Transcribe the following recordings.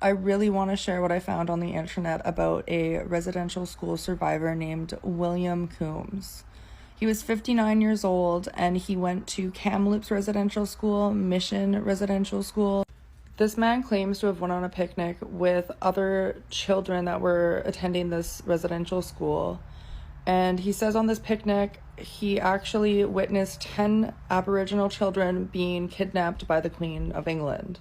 I really want to share what I found on the internet about a residential school survivor named William Coombs. He was 59 years old and he went to Kamloops Residential School, Mission Residential School. This man claims to have went on a picnic with other children that were attending this residential school. And he says on this picnic, he actually witnessed 10 Aboriginal children being kidnapped by the Queen of England.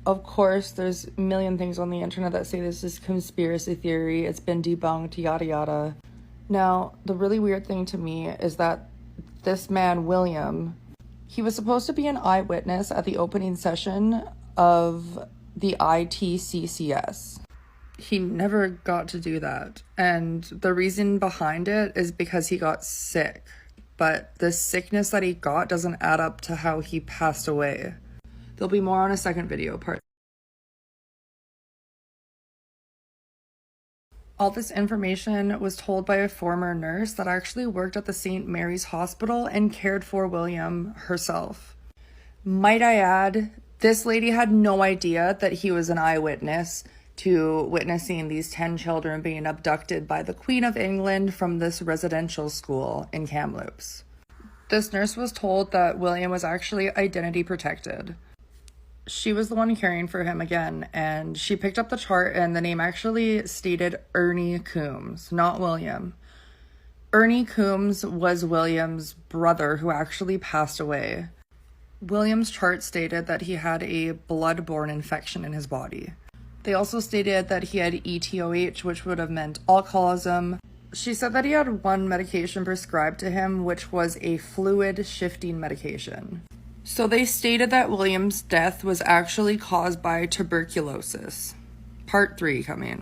Of course, there's a million things on the internet that say this is conspiracy theory, it's been debunked, yada yada. Now, the really weird thing to me is that this man, William, he was supposed to be an eyewitness at the opening session of the ITCCS. He never got to do that, and the reason behind it is because he got sick, but the sickness that he got doesn't add up to how he passed away. There'll be more on a second video part. All this information was told by a former nurse that actually worked at the St. Mary's Hospital and cared for William herself. Might I add, this lady had no idea that he was an eyewitness to witnessing these 10 children being abducted by the Queen of England from this residential school in Kamloops. This nurse was told that William was actually identity protected. She was the one caring for him again, and she picked up the chart and the name actually stated Ernie Coombs, not William. Ernie Coombs was William's brother who actually passed away. William's chart stated that he had a blood-borne infection in his body. They also stated that he had ETOH, which would have meant alcoholism. She said that he had one medication prescribed to him, which was a fluid shifting medication. So they stated that William's death was actually caused by tuberculosis. Part 3 coming.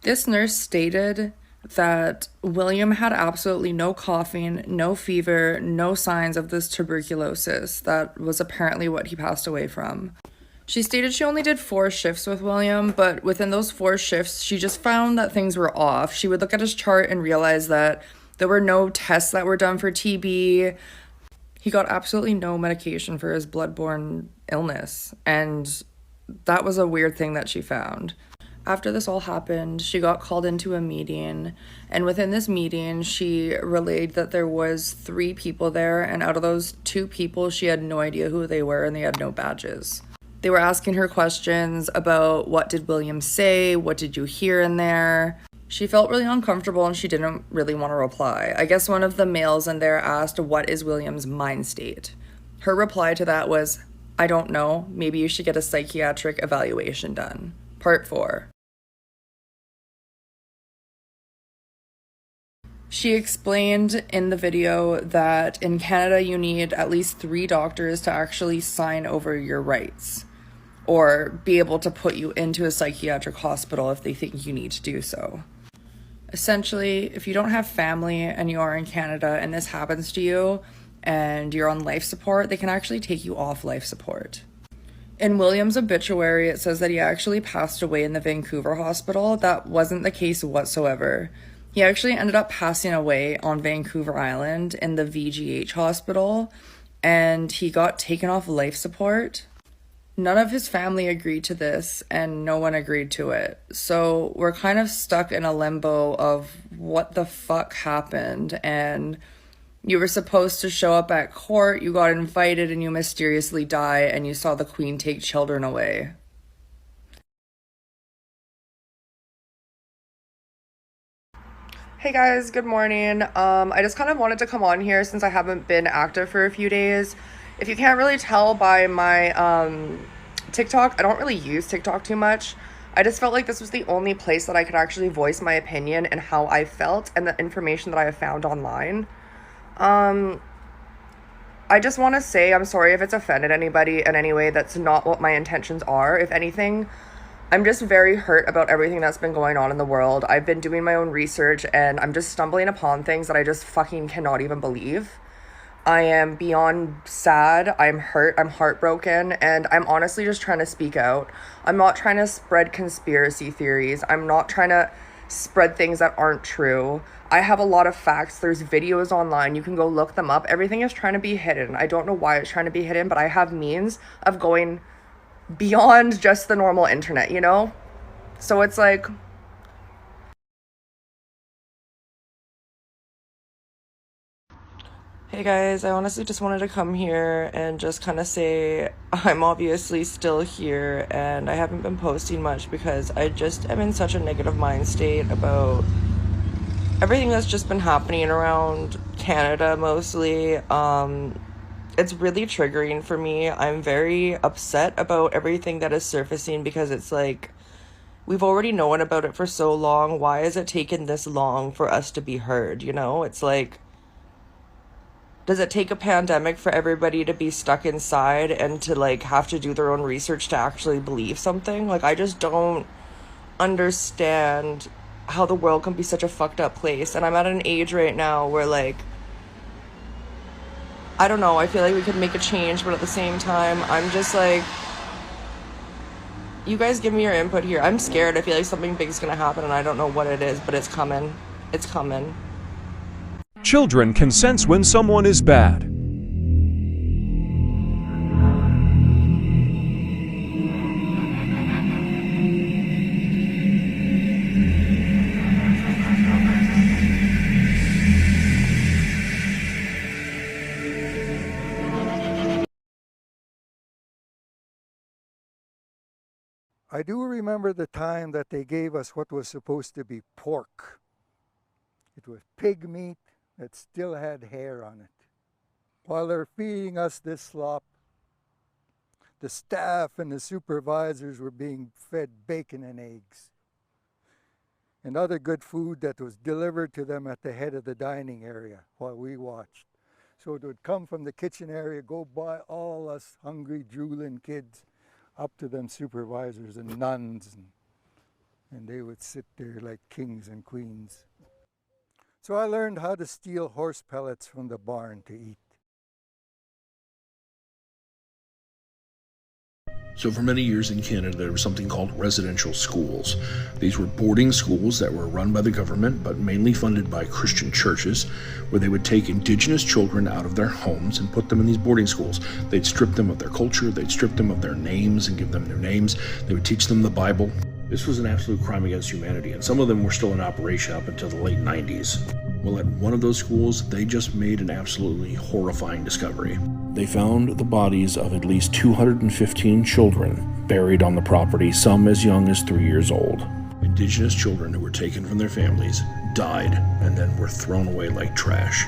This nurse stated that William had absolutely no coughing, no fever, no signs of this tuberculosis. That was apparently what he passed away from. She stated she only did 4 shifts with William, but within those 4 shifts, she just found that things were off. She would look at his chart and realize that there were no tests that were done for TB. He got absolutely no medication for his blood-borne illness, and that was a weird thing that she found. After this all happened, she got called into a meeting, and within this meeting, she relayed that there was 3 people there, and out of those 2 people, she had no idea who they were, and they had no badges. They were asking her questions about what did William say, what did you hear in there. She felt really uncomfortable and she didn't really want to reply. I guess one of the males in there asked, what is William's mind state? Her reply to that was, I don't know, maybe you should get a psychiatric evaluation done. Part 4. She explained in the video that in Canada you need at least 3 doctors to actually sign over your rights or be able to put you into a psychiatric hospital if they think you need to do so. Essentially, if you don't have family and you are in Canada and this happens to you and you're on life support, they can actually take you off life support. In William's obituary, it says that he actually passed away in the Vancouver hospital. That wasn't the case whatsoever. He actually ended up passing away on Vancouver Island in the VGH hospital, and he got taken off life support. None of his family agreed to this, and no one agreed to it. So we're kind of stuck in a limbo of what the fuck happened, and you were supposed to show up at court, you got invited, and you mysteriously die, and you saw the Queen take children away. Hey guys, good morning. I just kind of wanted to come on here since I haven't been active for a few days. If you can't really tell by my TikTok, I don't really use TikTok too much. I just felt like this was the only place that I could actually voice my opinion and how I felt and the information that I have found online. I just want to say I'm sorry if it's offended anybody in any way. That's not what my intentions are. If anything, I'm just very hurt about everything that's been going on in the world. I've been doing my own research and I'm just stumbling upon things that I just fucking cannot even believe. I am beyond sad, I'm hurt, I'm heartbroken, and I'm honestly just trying to speak out. I'm not trying to spread conspiracy theories. I'm not trying to spread things that aren't true. I have a lot of facts. There's videos online. You can go look them up. Everything is trying to be hidden. I don't know why it's trying to be hidden, but I have means of going beyond just the normal internet, you know? So it's like, hey guys, I honestly just wanted to come here and just kind of say I'm obviously still here and I haven't been posting much because I just am in such a negative mind state about everything that's just been happening around Canada mostly. It's really triggering for me. I'm very upset about everything that is surfacing because it's like we've already known about it for so long. Why has it taken this long for us to be heard? You know, it's like, does it take a pandemic for everybody to be stuck inside and to like have to do their own research to actually believe something? Like, I just don't understand how the world can be such a fucked up place. And I'm at an age right now where like, I don't know, I feel like we could make a change, but at the same time, I'm just like, you guys give me your input here. I'm scared. I feel like something big is gonna happen and I don't know what it is, but it's coming. It's coming. Children can sense when someone is bad. I do remember the time that they gave us what was supposed to be pork. It was pig meat that still had hair on it. While they're feeding us this slop, the staff and the supervisors were being fed bacon and eggs and other good food that was delivered to them at the head of the dining area while we watched. So it would come from the kitchen area, go by all us hungry, drooling kids, up to them supervisors and nuns, and they would sit there like kings and queens. So I learned how to steal horse pellets from the barn to eat. So for many years in Canada, there was something called residential schools. These were boarding schools that were run by the government, but mainly funded by Christian churches, where they would take Indigenous children out of their homes and put them in these boarding schools. They'd strip them of their culture, they'd strip them of their names and give them new names. They would teach them the Bible. This was an absolute crime against humanity, and some of them were still in operation up until the late 90s. Well, at one of those schools, they just made an absolutely horrifying discovery. They found the bodies of at least 215 children buried on the property, some as young as 3 years old. Indigenous children who were taken from their families, died, and then were thrown away like trash.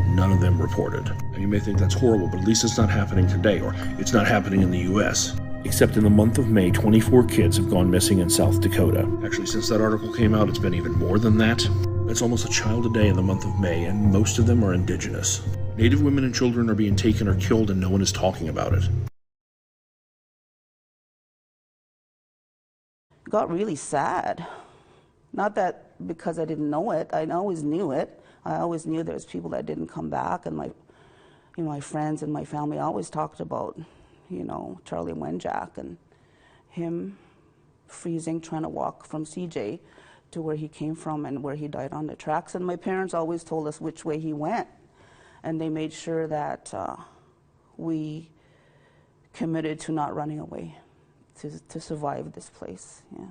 None of them reported. And you may think that's horrible, but at least it's not happening today, or it's not happening in the US. Except in the month of May, 24 kids have gone missing in South Dakota. Actually, since that article came out, it's been even more than that. That's almost a child a day in the month of May, and most of them are Indigenous. Native women and children are being taken or killed, and no one is talking about it. Got really sad. Not that because I didn't know it, I always knew it. I always knew there was people that didn't come back, and my friends and my family always talked about, Charlie Wenjack and him freezing, trying to walk from CJ to where he came from and where he died on the tracks. And my parents always told us which way he went, and they made sure that we committed to not running away, to survive this place. Yeah.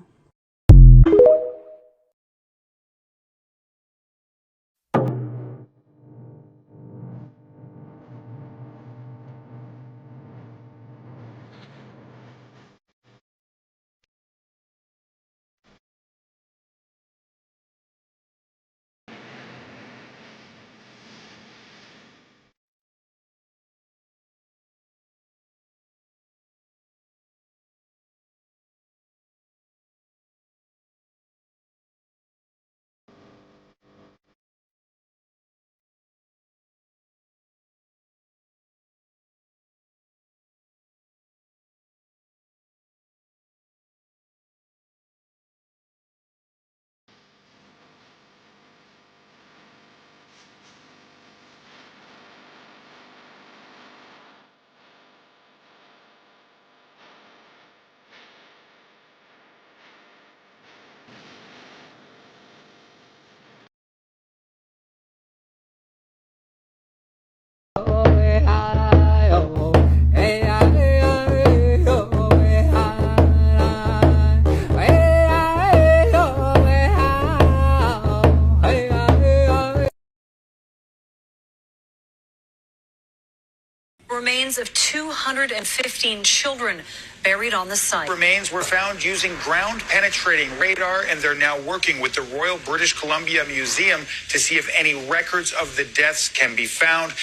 remains of 215 children buried on the site. Remains were found using ground-penetrating radar, and they're now working with the Royal British Columbia Museum to see if any records of the deaths can be found.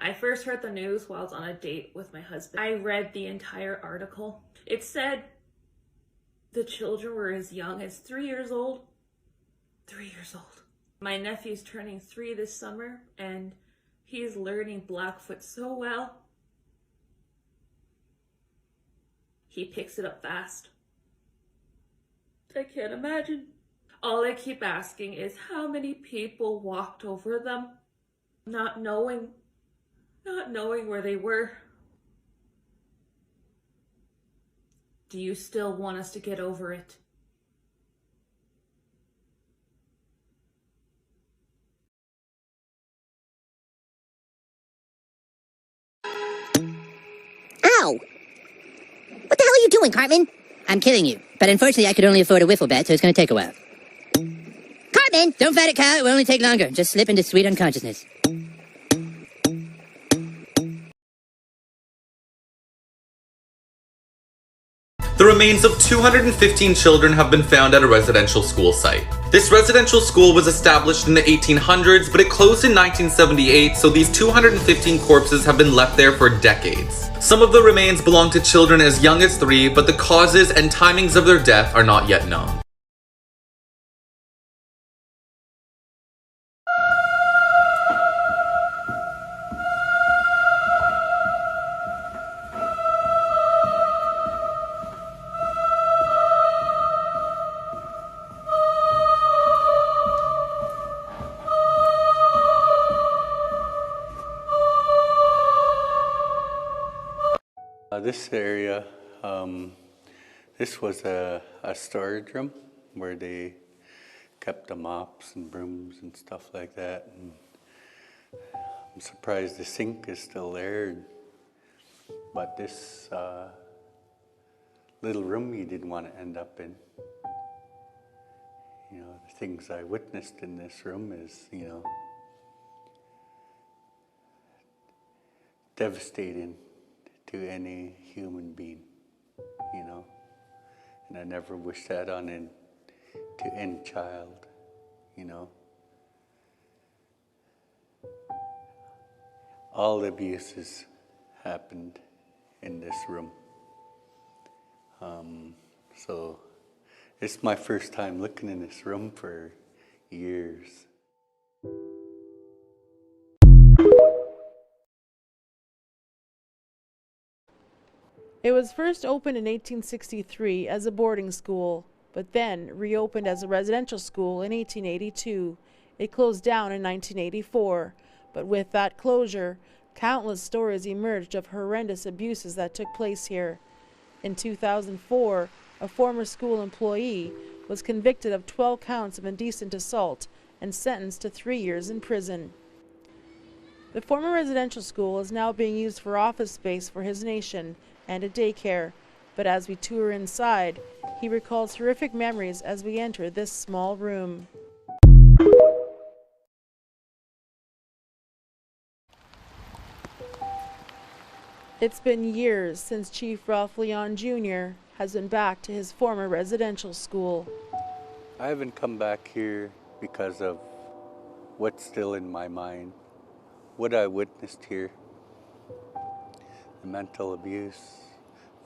I first heard the news while I was on a date with my husband. I read the entire article. It said the children were as young as 3 years old. 3 years old. My nephew's turning 3 this summer, and he's learning Blackfoot so well. He picks it up fast. I can't imagine. All I keep asking is how many people walked over them, not knowing where they were. Do you still want us to get over it? Ow! What the hell are you doing, Cartman? I'm killing you, but unfortunately I could only afford a wiffle bat, so it's gonna take a while. Cartman! Don't fight it, Kyle. It will only take longer. Just slip into sweet unconsciousness. The remains of 215 children have been found at a residential school site. This residential school was established in the 1800s, but it closed in 1978, so these 215 corpses have been left there for decades. Some of the remains belong to children as young as 3, but the causes and timings of their death are not yet known. This area, this was a storage room where they kept the mops and brooms and stuff like that. And I'm surprised the sink is still there, but this little room you didn't want to end up in. You know, the things I witnessed in this room is, you know, devastating to any human being, you know, and I never wish that on to any child, you know. All the abuses happened in this room. So it's my first time looking in this room for years. It was first opened in 1863 as a boarding school, but then reopened as a residential school in 1882. It closed down in 1984, but with that closure, countless stories emerged of horrendous abuses that took place here. In 2004, a former school employee was convicted of 12 counts of indecent assault and sentenced to 3 years in prison. The former residential school is now being used for office space for his nation and a daycare, but as we tour inside, he recalls horrific memories as we enter this small room. It's been years since Chief Ralph Leon Jr. has been back to his former residential school. I haven't come back here because of what's still in my mind, what I witnessed here. The mental abuse,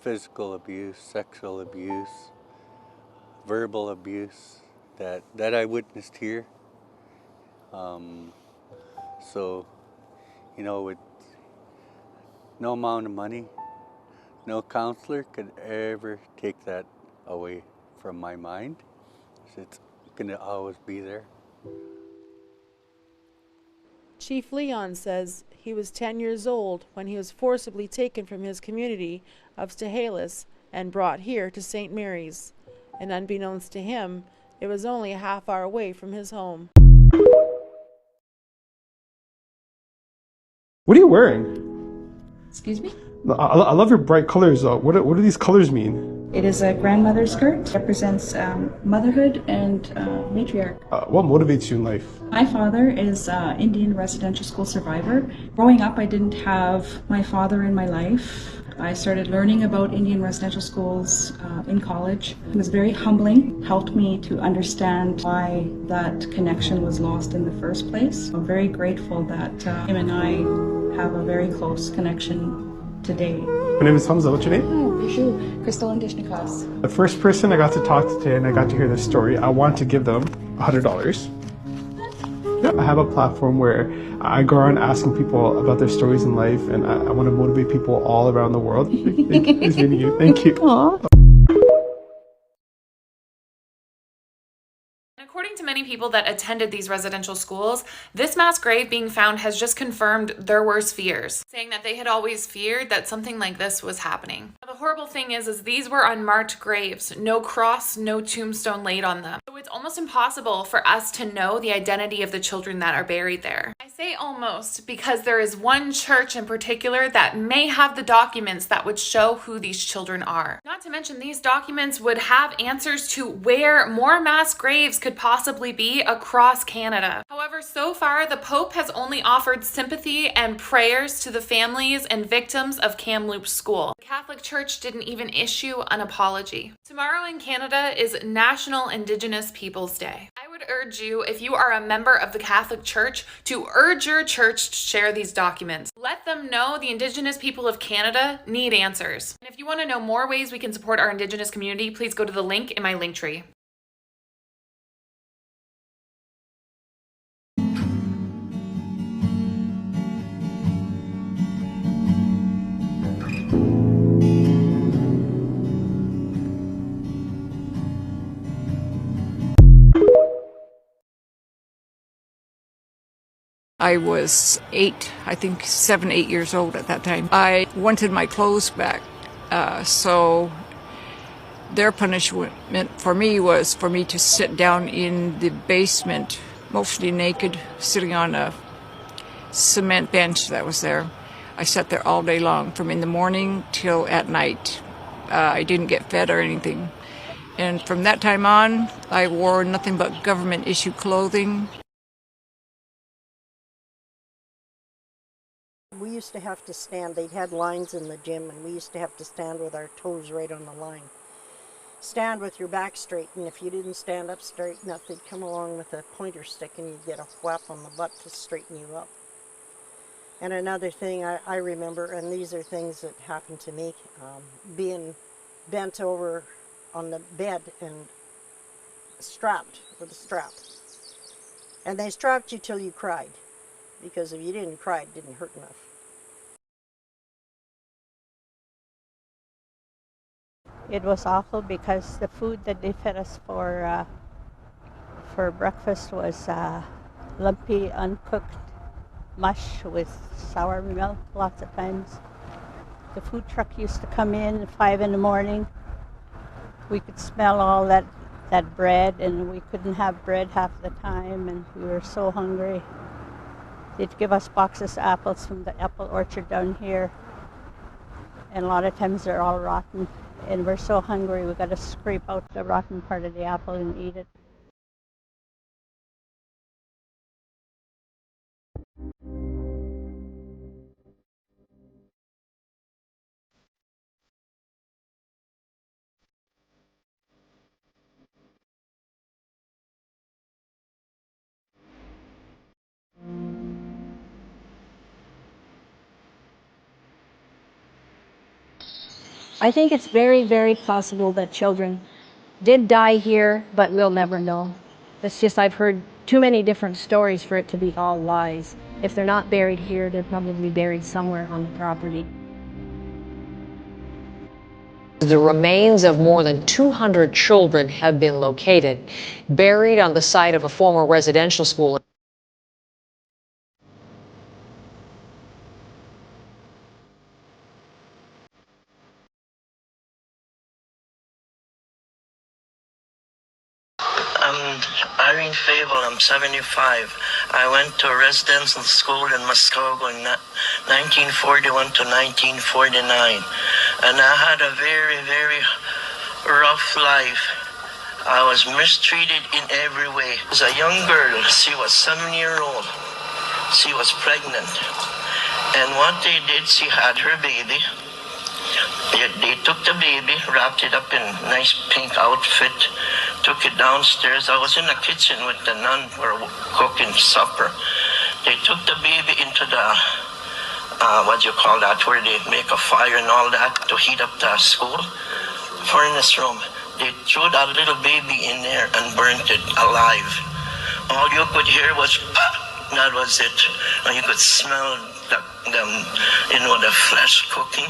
physical abuse, sexual abuse, verbal abuse that I witnessed here. So, you know, with no amount of money, no counselor could ever take that away from my mind. It's going to always be there. Chief Leon says he was 10 years old when he was forcibly taken from his community of Stehalis and brought here to St. Mary's. And unbeknownst to him, it was only a half hour away from his home. What are you wearing? Excuse me? I love your bright colors though. What do these colors mean? It is a grandmother's skirt. It represents motherhood and matriarch. What motivates you in life? My father is an Indian residential school survivor. Growing up, I didn't have my father in my life. I started learning about Indian residential schools in college. It was very humbling, helped me to understand why that connection was lost in the first place. I'm very grateful that him and I have a very close connection today. My name is Hamza. What's your name? Bonjour, Crystal Indishnikas. The first person I got to talk to today and I got to hear their story, I want to give them $100. Yeah, I have a platform where I go around asking people about their stories in life, and I want to motivate people all around the world. Nice meeting you. Thank you. Aww. According to many people that attended these residential schools, this mass grave being found has just confirmed their worst fears, saying that they had always feared that something like this was happening. Now, the horrible thing is these were unmarked graves, no cross, no tombstone laid on them. So it's almost impossible for us to know the identity of the children that are buried there. I say almost because there is one church in particular that may have the documents that would show who these children are. Not to mention these documents would have answers to where more mass graves could possibly be across Canada. However, so far, the Pope has only offered sympathy and prayers to the families and victims of Kamloops School. The Catholic Church didn't even issue an apology. Tomorrow in Canada is National Indigenous Peoples Day. I would urge you, if you are a member of the Catholic Church, to urge your church to share these documents. Let them know the Indigenous people of Canada need answers. And if you want to know more ways we can support our Indigenous community, please go to the link in my link tree. I was 7, 8 years old at that time. I wanted my clothes back, so their punishment for me was for me to sit down in the basement, mostly naked, sitting on a cement bench that was there. I sat there all day long, from in the morning till at night. I didn't get fed or anything. And from that time on, I wore nothing but government-issued clothing. We used to have to stand, they had lines in the gym, and we used to have to stand with our toes right on the line. Stand with your back straight, and if you didn't stand up straight enough, they'd come along with a pointer stick and you'd get a whap on the butt to straighten you up. And another thing I remember, and these are things that happened to me, being bent over on the bed and strapped with a strap. And they strapped you till you cried, because if you didn't cry, it didn't hurt enough. It was awful because the food that they fed us for breakfast was lumpy, uncooked mush with sour milk lots of times. The food truck used to come in at 5 in the morning. We could smell all that bread, and we couldn't have bread half the time, and we were so hungry. They'd give us boxes of apples from the apple orchard down here, and a lot of times they're all rotten. And we're so hungry, we got to scrape out the rotten part of the apple and eat it. I think it's very, very possible that children did die here, but we'll never know. It's just I've heard too many different stories for it to be all lies. If they're not buried here, they're probably buried somewhere on the property. The remains of more than 200 children have been located, buried on the site of a former residential school. I'm Irene Fable, I'm 75. I went to a residential school in Muskogee in 1941 to 1949. And I had a very, very rough life. I was mistreated in every way. As a young girl, she was 7-year-old. She was pregnant. And what they did, she had her baby. They took the baby, wrapped it up in a nice pink outfit, took it downstairs. I was in the kitchen with the nun, we were cooking supper. They took the baby into the, where they make a fire and all that to heat up the school furnace room. They threw that little baby in there and burnt it alive. All you could hear was, pop! That was it. And you could smell the flesh cooking.